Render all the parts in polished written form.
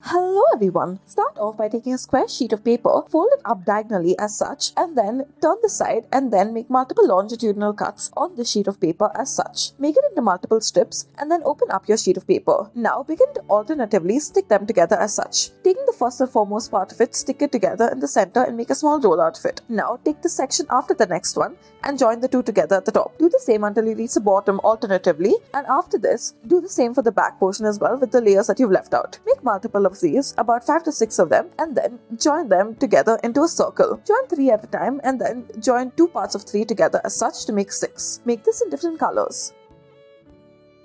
Hello everyone! Start off by taking a square sheet of paper, fold it up diagonally as such, and then turn the side and then make multiple longitudinal cuts on the sheet of paper as such. Make it into multiple strips and then open up your sheet of paper. Now begin to alternatively stick them together as such. Taking the first and foremost part of it, stick it together in the center and make a small roll out of it. Now take the section after the next one and join the two together at the top. Do the same until you reach the bottom alternatively, and after this, do the same for the back portion as well with the layers that you've left out. Make multiple of these, about 5 to 6 of them, and then join them together into a circle. Join 3 at a time and then join 2 parts of 3 together as such to make 6. Make this in different colors.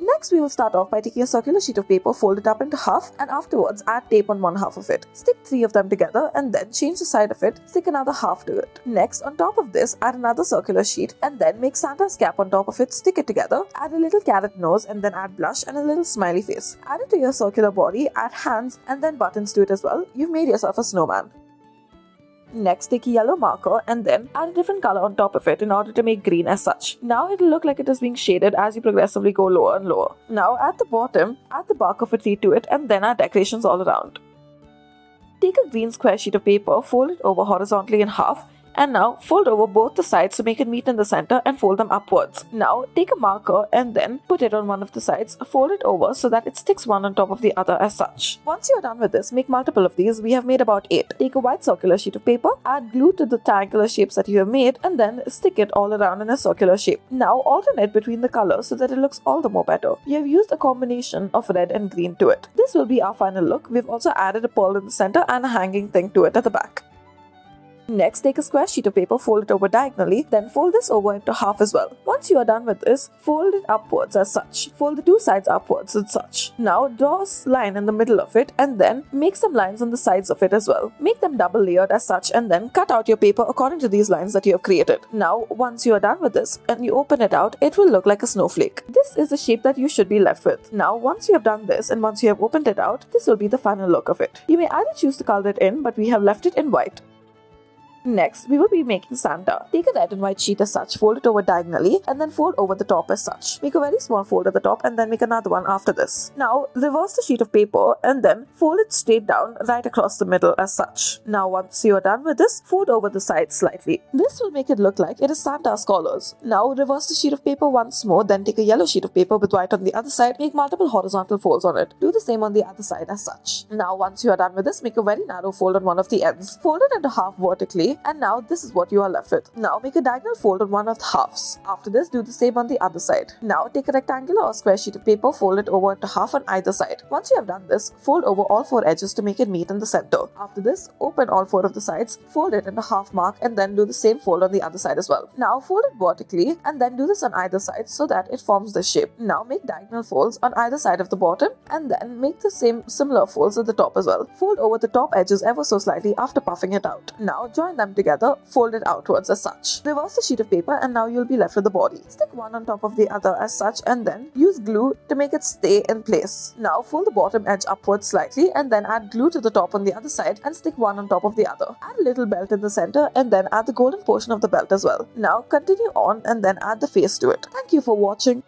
Next, we will start off by taking a circular sheet of paper, fold it up into half, and afterwards add tape on one half of it. Stick 3 of them together and then change the side of it, stick another half to it. Next, on top of this, add another circular sheet and then make Santa's cap on top of it, stick it together, add a little carrot nose and then add blush and a little smiley face. Add it to your circular body, add hands and then buttons to it as well. You've made yourself a snowman. Next, take a yellow marker and then add a different color on top of it in order to make green as such. Now it'll look like it is being shaded as you progressively go lower and lower. Now at the bottom, add the bark of a tree to it and then add decorations all around. Take a green square sheet of paper, fold it over horizontally in half, and now fold over both the sides to make it meet in the center and fold them upwards. Now take a marker and then put it on one of the sides, fold it over so that it sticks one on top of the other as such. Once you are done with this, make multiple of these. We have made about 8. Take a white circular sheet of paper, add glue to the triangular shapes that you have made, and then stick it all around in a circular shape. Now alternate between the colors so that it looks all the more better. We have used a combination of red and green to it. This will be our final look. We've also added a pearl in the center and a hanging thing to it at the back. Next, take a square sheet of paper, fold it over diagonally, then fold this over into half as well. Once you are done with this, fold it upwards as such. Fold the 2 sides upwards as such. Now draw a line in the middle of it and then make some lines on the sides of it as well. Make them double layered as such and then cut out your paper according to these lines that you have created. Now, once you are done with this and you open it out, it will look like a snowflake. This is the shape that you should be left with. Now, once you have done this and once you have opened it out, this will be the final look of it. You may either choose to color it in, but we have left it in white. Next, we will be making Santa. Take a red and white sheet as such, fold it over diagonally, and then fold over the top as such. Make a very small fold at the top and then make another one after this. Now, reverse the sheet of paper and then fold it straight down right across the middle as such. Now, once you are done with this, fold over the sides slightly. This will make it look like it is Santa's collars. Now, reverse the sheet of paper once more, then take a yellow sheet of paper with white on the other side, make multiple horizontal folds on it. Do the same on the other side as such. Now, once you are done with this, make a very narrow fold on one of the ends. Fold it into half vertically, and now this is what you are left with. Now make a diagonal fold on one of the halves. After this, do the same on the other side. Now take a rectangular or square sheet of paper, fold it over into half on either side. Once you have done this, fold over all 4 edges to make it meet in the center. After this, open all 4 of the sides, fold it into half mark and then do the same fold on the other side as well. Now fold it vertically and then do this on either side so that it forms this shape. Now make diagonal folds on either side of the bottom and then make the same similar folds at the top as well. Fold over the top edges ever so slightly after puffing it out. Now join them together, fold it outwards as such. Reverse the sheet of paper and now you'll be left with the body. Stick one on top of the other as such and then use glue to make it stay in place. Now fold the bottom edge upwards slightly and then add glue to the top on the other side and stick one on top of the other. Add a little belt in the center and then add the golden portion of the belt as well. Now continue on and then add the face to it. Thank you for watching.